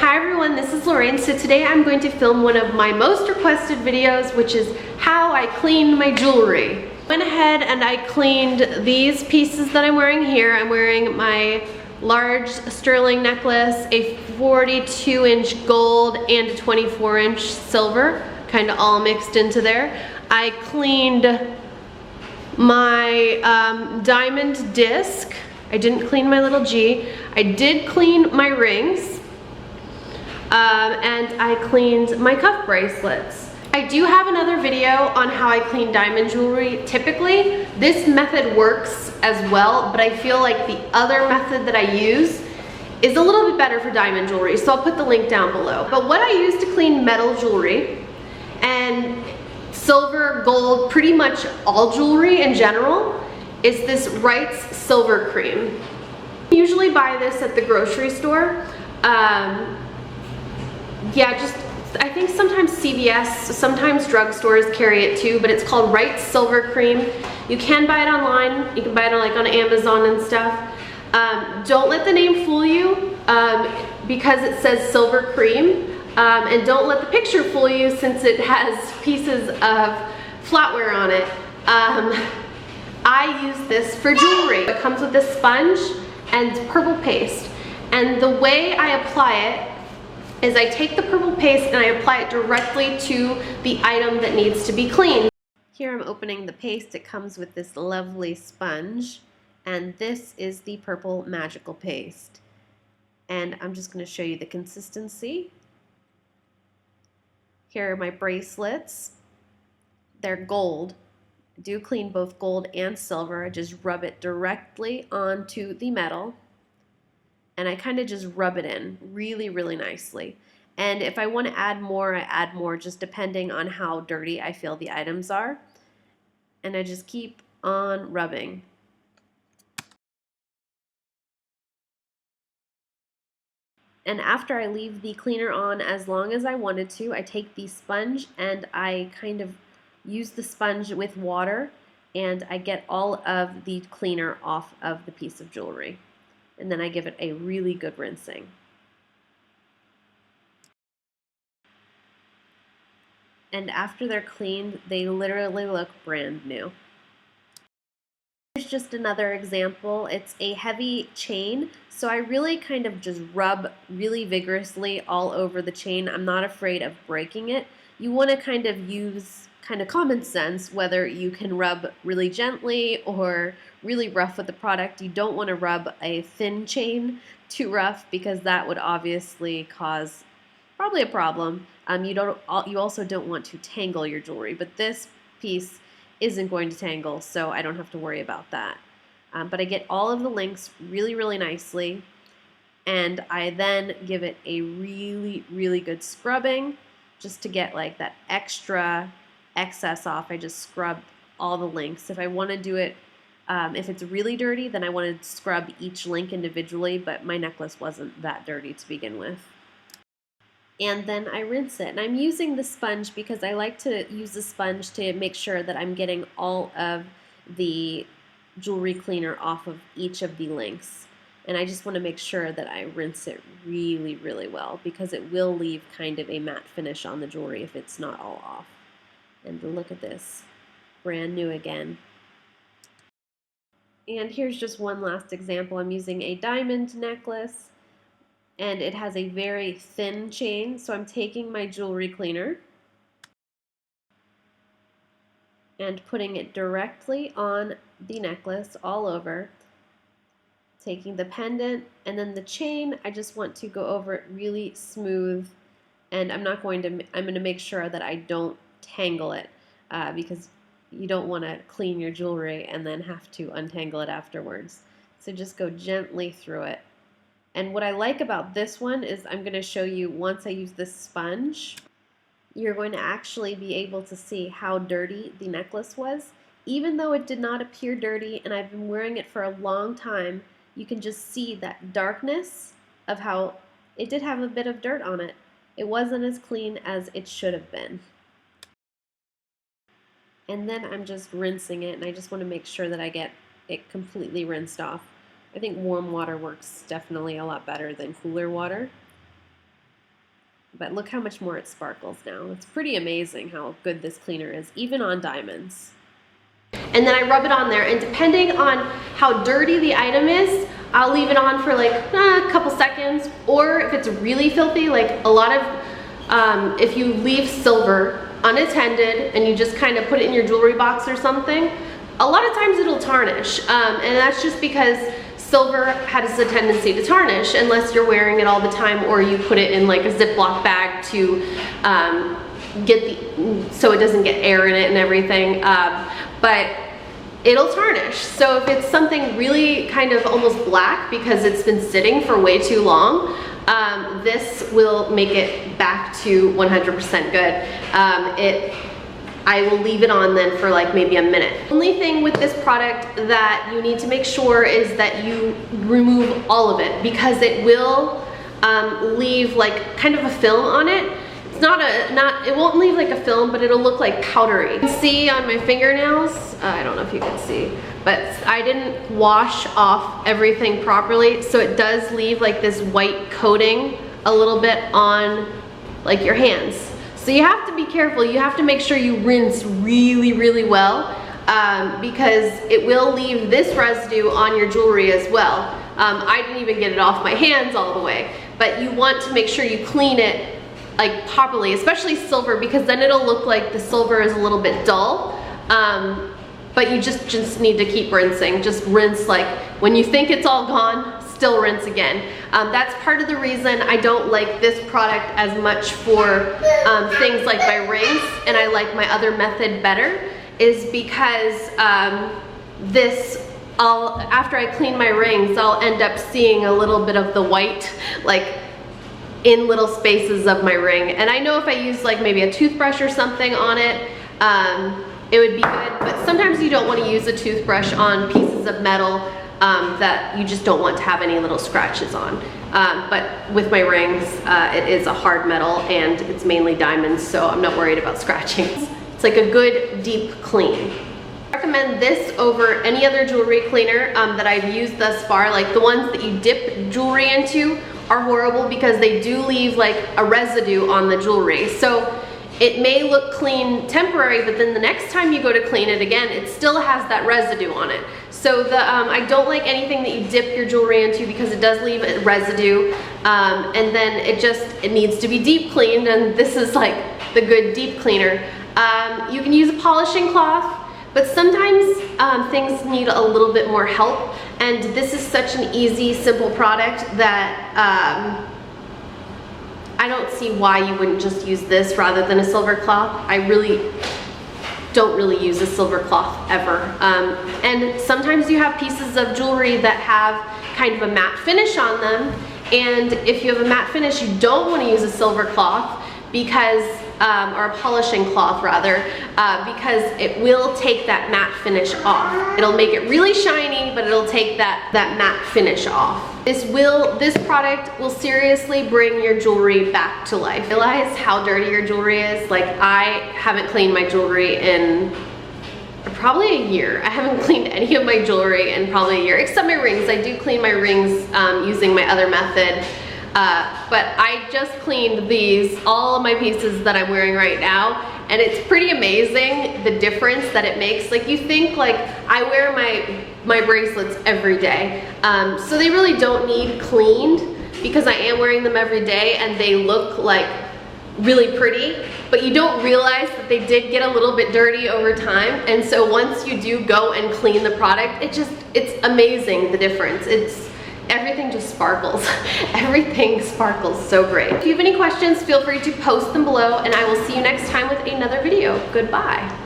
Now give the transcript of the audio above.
Hi everyone, this is Lorraine. So today I'm going to film one of my most requested videos, which is how I clean my jewelry. I went ahead and I cleaned these pieces that I'm wearing here. I'm wearing my large sterling necklace, a 42-inch gold, and a 24-inch silver, kind of all mixed into there. I cleaned my diamond disc. I didn't clean my little G. I did clean my rings. And I cleaned my cuff bracelets. I do have another video on how I clean diamond jewelry. Typically, this method works as well, but I feel like the other method that I use is a little bit better for diamond jewelry, so I'll put the link down below. But what I use to clean metal jewelry and silver, gold, pretty much all jewelry in general is this Wright's Silver Cream. I usually buy this at the grocery store. Yeah, I think sometimes CVS, sometimes drugstores carry it too, but it's called Wright's Silver Cream. You can buy it online. You can buy it on Amazon and stuff. Don't let the name fool you because it says silver cream. And don't let the picture fool you since it has pieces of flatware on it. I use this for jewelry. It comes with a sponge and purple paste. And the way I apply it is I take the purple paste and I apply it directly to the item that needs to be cleaned. Here I'm opening the paste. It comes with this lovely sponge, and this is the purple magical paste. And I'm just going to show you the consistency. Here are my bracelets. They're gold. I do clean both gold and silver. I just rub it directly onto the metal. And I kind of just rub it in really, really nicely. And if I want to add more, I add more just depending on how dirty I feel the items are. And I just keep on rubbing. And after I leave the cleaner on as long as I wanted to, I take the sponge and I kind of use the sponge with water and I get all of the cleaner off of the piece of jewelry. And then I give it a really good rinsing. And after they're cleaned, they literally look brand new. Here's just another example. It's a heavy chain, so I really kind of just rub really vigorously all over the chain. I'm not afraid of breaking it. You want to kind of use common sense whether you can rub really gently or really rough with the product. You don't want to rub a thin chain too rough because that would obviously cause probably a problem. You also don't want to tangle your jewelry, but this piece isn't going to tangle, so I don't have to worry about that. But I get all of the links really, really nicely, and I then give it a really, really good scrubbing just to get like that extra excess off. I just scrub all the links. If I want to do it, if it's really dirty, then I want to scrub each link individually, but my necklace wasn't that dirty to begin with. And then I rinse it. And I'm using the sponge because I like to use the sponge to make sure that I'm getting all of the jewelry cleaner off of each of the links. And I just want to make sure that I rinse it really, really well because it will leave kind of a matte finish on the jewelry if it's not all off. And look at this, brand new again. And here's just one last example. I'm using a diamond necklace and it has a very thin chain. So I'm taking my jewelry cleaner and putting it directly on the necklace all over. Taking the pendant and then the chain, I just want to go over it really smooth. And I'm going to make sure that I don't tangle it because you don't want to clean your jewelry and then have to untangle it afterwards. So just go gently through it. And what I like about this one is I'm going to show you once I use this sponge, you're going to actually be able to see how dirty the necklace was. Even though it did not appear dirty and I've been wearing it for a long time, you can just see that darkness of how it did have a bit of dirt on it. It wasn't as clean as it should have been. And then I'm just rinsing it, and I just want to make sure that I get it completely rinsed off. I think warm water works definitely a lot better than cooler water. But look how much more it sparkles now. It's pretty amazing how good this cleaner is, even on diamonds. And then I rub it on there, and depending on how dirty the item is, I'll leave it on for like a couple seconds, or if it's really filthy, like a lot of, if you leave silver unattended and you just kind of put it in your jewelry box or something, a lot of times it'll tarnish, and that's just because silver has a tendency to tarnish unless you're wearing it all the time, or you put it in like a Ziploc bag to so it doesn't get air in it and everything, but it'll tarnish. So if it's something really kind of almost black because it's been sitting for way too long, this will make it back to 100% good. I will leave it on then for like maybe a minute. Only thing with this product that you need to make sure is that you remove all of it, because it will leave like kind of a film on it. It's it won't leave like a film, but it'll look like powdery. You can see on my fingernails, I don't know if you can see, but I didn't wash off everything properly, so it does leave like this white coating a little bit on like your hands. So you have to be careful. You have to make sure you rinse really, really well, because it will leave this residue on your jewelry as well. I didn't even get it off my hands all the way, but you want to make sure you clean it like properly, especially silver, because then it'll look like the silver is a little bit dull. But you just need to keep rinsing. Just rinse, like when you think it's all gone, still rinse again. That's part of the reason I don't like this product as much for things like my rings, and I like my other method better, is because after I clean my rings, I'll end up seeing a little bit of the white like in little spaces of my ring. And I know if I use like maybe a toothbrush or something on it, it would be good, but sometimes you don't want to use a toothbrush on pieces of metal that you just don't want to have any little scratches on. But with my rings, it is a hard metal and it's mainly diamonds, so I'm not worried about scratching. It's like a good deep clean. I recommend this over any other jewelry cleaner that I've used thus far. Like the ones that you dip jewelry into are horrible because they do leave like a residue on the jewelry. So it may look clean temporary, but then the next time you go to clean it again, it still has that residue on it. So I don't like anything that you dip your jewelry into because it does leave a residue, and then it needs to be deep cleaned, and this is like the good deep cleaner. You can use a polishing cloth, but sometimes things need a little bit more help, and this is such an easy, simple product that I don't see why you wouldn't just use this rather than a silver cloth. I really don't really use a silver cloth ever. And sometimes you have pieces of jewelry that have kind of a matte finish on them, and if you have a matte finish, you don't want to use a silver cloth because, or a polishing cloth rather, because it will take that matte finish off. It'll make it really shiny, but it'll take that matte finish off. This product will seriously bring your jewelry back to life. Realize how dirty your jewelry is. Like, I haven't cleaned my jewelry in probably a year. I haven't cleaned any of my jewelry in probably a year, except my rings. I do clean my rings using my other method. But I just cleaned all of my pieces that I'm wearing right now, and it's pretty amazing the difference that it makes. Like, you think, like, I wear my bracelets every day, so they really don't need cleaned because I am wearing them every day and they look like really pretty, but you don't realize that they did get a little bit dirty over time. And so once you do go and clean the product, it's amazing the difference. Everything just sparkles. Everything sparkles so great. If you have any questions, feel free to post them below, and I will see you next time with another video. Goodbye.